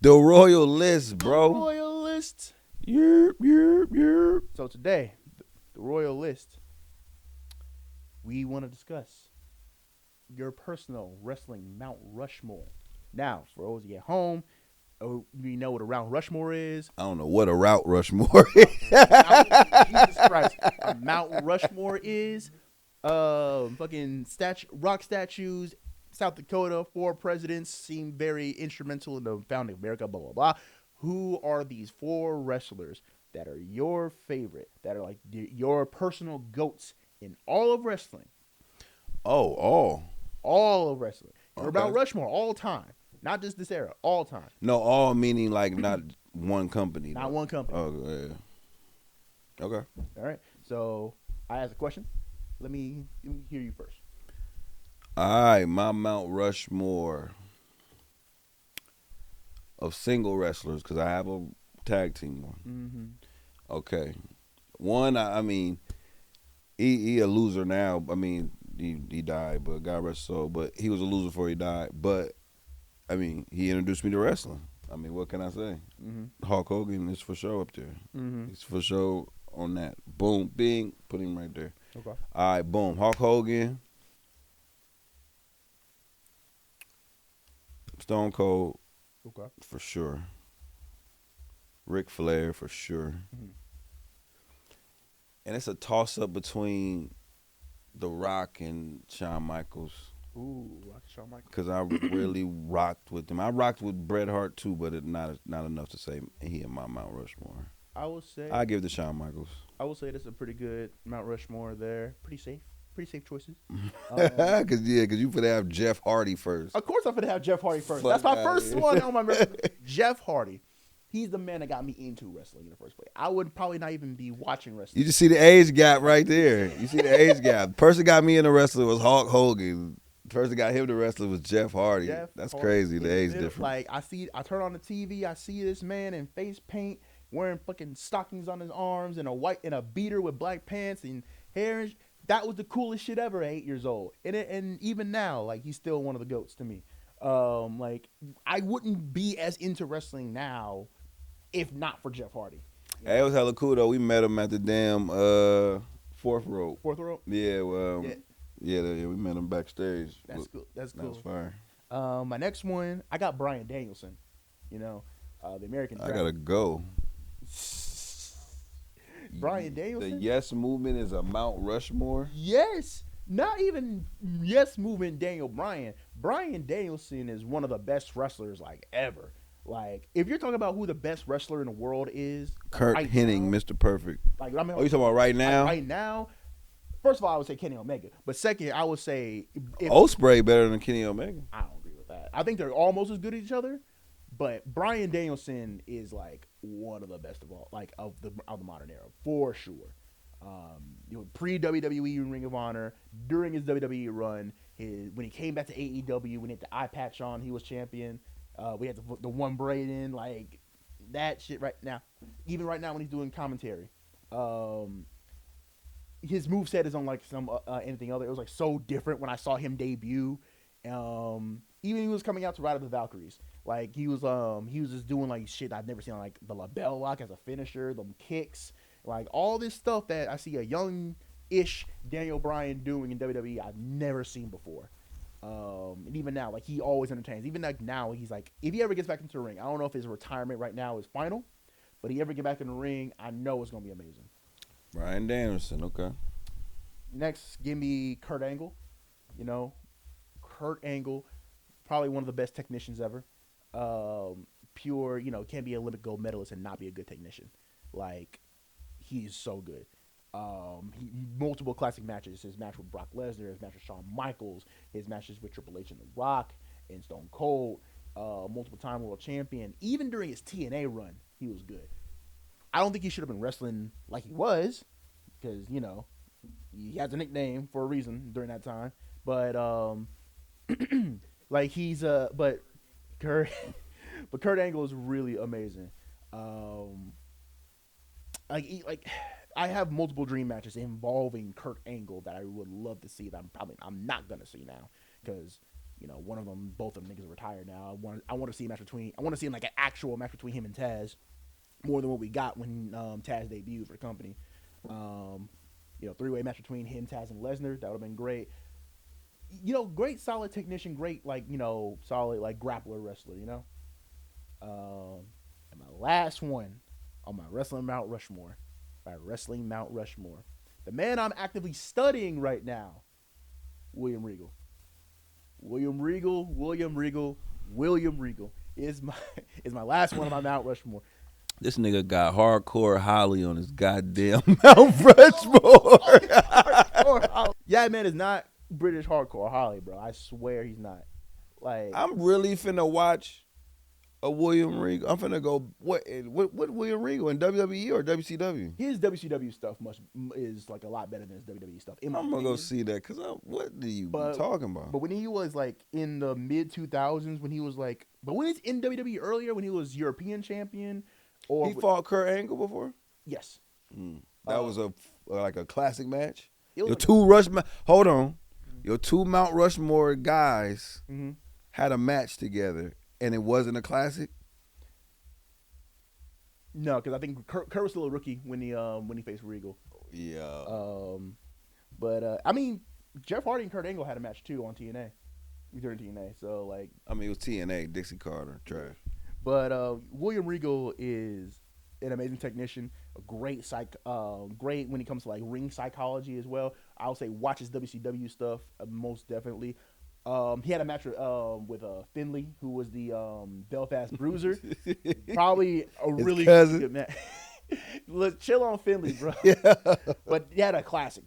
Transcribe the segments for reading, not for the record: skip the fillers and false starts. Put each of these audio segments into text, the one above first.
The Royal List, bro. The Royal List. Yerp. So today, the Royal List, we want to discuss your personal wrestling Mount Rushmore. Now, for those of you at home, we know what a Mount Rushmore is. I don't know what a route Rushmore is. Jesus Christ. A Mount Rushmore is fucking rock statues. South Dakota, 4 presidents seem very instrumental in the founding of America, blah, blah, blah. Who are these 4 wrestlers that are your favorite, that are like your personal goats in all of wrestling? All of wrestling. Okay. Or Mount Rushmore, all time. Not just this era, all time. No, all meaning like not one company. Not one company. Oh, yeah. Okay. All right. So I asked a question. Let me hear you first. All right, my Mount Rushmore of single wrestlers, because I have a tag team one. Mm-hmm. Okay. One, I mean, he a loser now. I mean, he died, but God rest his soul. But he was a loser before he died. But, I mean, he introduced me to wrestling. I mean, what can I say? Mm-hmm. Hulk Hogan is for sure up there. Mm-hmm. He's for sure on that. Boom, bing, put him right there. Okay. All right, boom. Hulk Hogan. Stone Cold. Okay. For sure. Ric Flair for sure. Mm-hmm. And it's a toss-up between The Rock and Shawn Michaels. Ooh, Rock Shawn Michaels. Because I really rocked with him. I rocked with Bret Hart too, but it not enough to say he in my Mount Rushmore. I will say I give it to Shawn Michaels. I will say that's a pretty good Mount Rushmore there. Pretty safe choices. Cause you could have Jeff Hardy first. Of course I'm gonna have Jeff Hardy first. Fuck That's my outta first here. one on my list. Jeff Hardy. He's the man that got me into wrestling in the first place. I would probably not even be watching wrestling. You just see the age gap right there. You see the age gap. The person got me into wrestling was Hulk Hogan. The person that got him to wrestling was Jeff Hardy. That's Hardy. crazy. The age difference. Like I turn on the TV, I see this man in face paint, wearing fucking stockings on his arms and a beater with black pants and hair. And that was the coolest shit ever at 8 years old. And even now, like he's still one of the goats to me. Like I wouldn't be as into wrestling now if not for Jeff Hardy. Hey, it was hella cool though. We met him at the damn fourth row. Fourth row? Yeah, well, yeah, we met him backstage. That's cool. That's cool. That's fire. My next one, I got Bryan Danielson. You know, the American I Dragon. gotta go. Bryan Danielson. The Yes Movement is a Mount Rushmore. Yes. Not even Yes Movement Daniel Bryan. Bryan Danielson is one of the best wrestlers like ever. Like, if you're talking about who the best wrestler in the world is, Kurt right Hennig, now, Mr. Perfect. Like, I mean, Oh, you talking about right now? right now. First of all, I would say Kenny Omega, but second, I would say Ospreay better than Kenny Omega. I don't agree with that. I think they're almost as good as each other, but Bryan Danielson is like one of the best of all, like of the modern era for sure. Pre WWE Ring of Honor, during his WWE run, when he came back to AEW, when he had the eye patch on, he was champion. We had the one braid in, like that shit right now. Even right now when he's doing commentary, his moveset is unlike some anything other. It was like so different when I saw him debut. Even he was coming out to Ride of the Valkyries. Like he was just doing like shit I've never seen, like the label lock as a finisher, the kicks, like all this stuff that I see a young-ish Daniel Bryan doing in WWE I've never seen before. And even now, like he always entertains. Even like now, he's like, if he ever gets back into the ring, I don't know if his retirement right now is final, but he ever get back in the ring, I know it's gonna be amazing. Bryan Danielson, okay. Next, give me Kurt Angle. You know, Kurt Angle, probably one of the best technicians ever. Pure, can't be an Olympic gold medalist and not be a good technician. Like, he's so good. Multiple classic matches. His match with Brock Lesnar, his match with Shawn Michaels, his matches with Triple H and The Rock and Stone Cold, multiple time world champion. Even during his TNA run, he was good. I don't think he should have been wrestling like he was, because he has a nickname for a reason during that time. But like but Kurt Angle is really amazing. Like I have multiple dream matches involving Kurt Angle that I would love to see that I'm not gonna see now because one of them, both of them niggas are retired now. I want to see a match between. I want to see like an actual match between him and Taz, more than what we got when Taz debuted for the company. Three-way match between him, Taz, and Lesnar. That would have been great. Great solid technician, great solid like grappler wrestler. And my last one on my Wrestling Mount Rushmore, the man I'm actively studying right now, William Regal. William Regal is my last one on my Mount Rushmore. This nigga got hardcore Holly on his goddamn Mount Rushmore. Yeah, man is not British hardcore Holly, bro. I swear he's not. Like, I'm really finna watch a William Regal. I'm finna go what William Regal in WWE or WCW? His WCW stuff is like a lot better than his WWE stuff. I'm gonna go see that because what are you talking about? But when he was like in the mid 2000s, when he's in WWE earlier, when he was European champion, or he fought Kurt Angle before. Yes, that was like a classic match. Your two Mount Rushmore guys had a match together, and it wasn't a classic. No, because I think Kurt was still a rookie when he faced Regal. Yeah. But I mean, Jeff Hardy and Kurt Angle had a match too on TNA during TNA. So like, I mean, it was TNA, Dixie Carter, trash. But William Regal is an amazing technician, a great great when it comes to like ring psychology as well. I would say watch his WCW stuff most definitely. He had a match with Finley, who was the Belfast Bruiser. Probably a really good match. Let's chill on Finley, bro. Yeah. But they had a classic.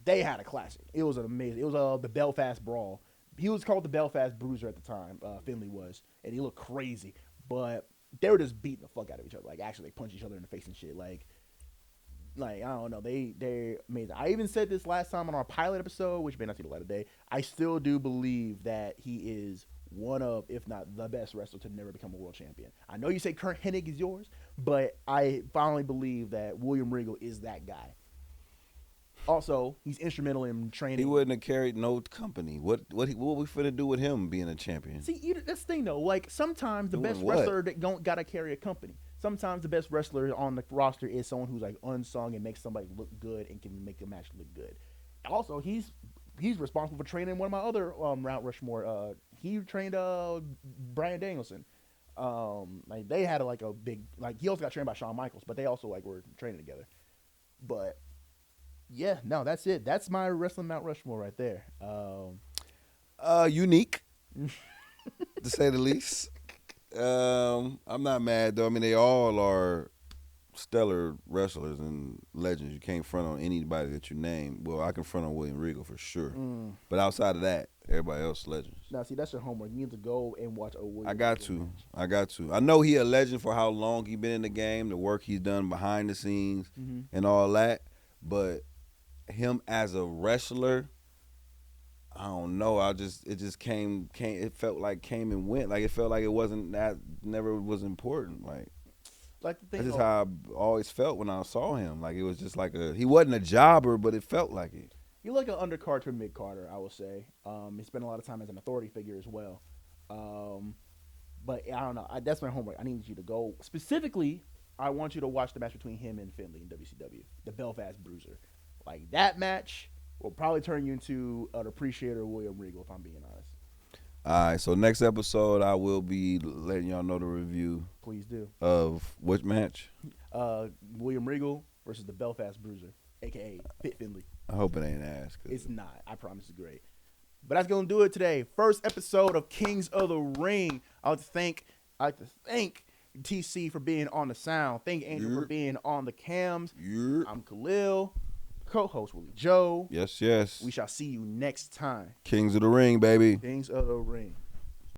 It was amazing. It was the Belfast Brawl. He was called the Belfast Bruiser at the time. Finley was, and he looked crazy. But they were just beating the fuck out of each other. Like, actually, they punch each other in the face and shit. Like I don't know. They're amazing. I even said this last time on our pilot episode, which may not see the light of day. I still do believe that he is one of, if not the best wrestler to never become a world champion. I know you say Kurt Hennig is yours, but I finally believe that William Regal is that guy. Also, he's instrumental in training. He wouldn't have carried no company. What we finna do with him being a champion? See, that's the thing though. Like, sometimes the best wrestler that don't gotta carry a company. Sometimes the best wrestler on the roster is someone who's like unsung and makes somebody look good and can make a match look good. Also, he's responsible for training one of my other Mount Rushmore. He trained Bryan Danielson. Like, they had a big, like, he also got trained by Shawn Michaels, but they also like were training together. But yeah, no, that's it. That's my Wrestling Mount Rushmore right there. Unique, to say the least. I'm not mad though. I mean, they all are stellar wrestlers and legends. You can't front on anybody that you name. Well, I can front on William Regal for sure. But outside of that, everybody else legends. Now, see, that's your homework. You need to go and watch a William. I got to. I know he a legend for how long he been in the game, the work he's done behind the scenes, and all that. But him as a wrestler, I don't know. It just came. It felt like came and went. Like, it felt like it wasn't that. Never was important. Like the thing. That's just how I always felt when I saw him. Like, it was just like he wasn't a jobber, but it felt like it. You're like an undercard to a mid-carder, I will say. He spent a lot of time as an authority figure as well. But I don't know. That's my homework. I need you to go. Specifically, I want you to watch the match between him and Finley in WCW, the Belfast Bruiser. Like, that match will probably turn you into an appreciator of William Regal, if I'm being honest. All right, so next episode, I will be letting y'all know the review. Please do. Of which match? William Regal versus the Belfast Bruiser, a.k.a. Fit Finley. I hope it ain't ass. It's not. I promise it's great. But that's going to do it today. First episode of Kings of the Ring. I'd like to thank TC for being on the sound. Thank Angel for being on the cams. I'm Khalil, co-host Willie Joe. Yes. We shall see you next time. Kings of the Ring, baby. Kings of the Ring.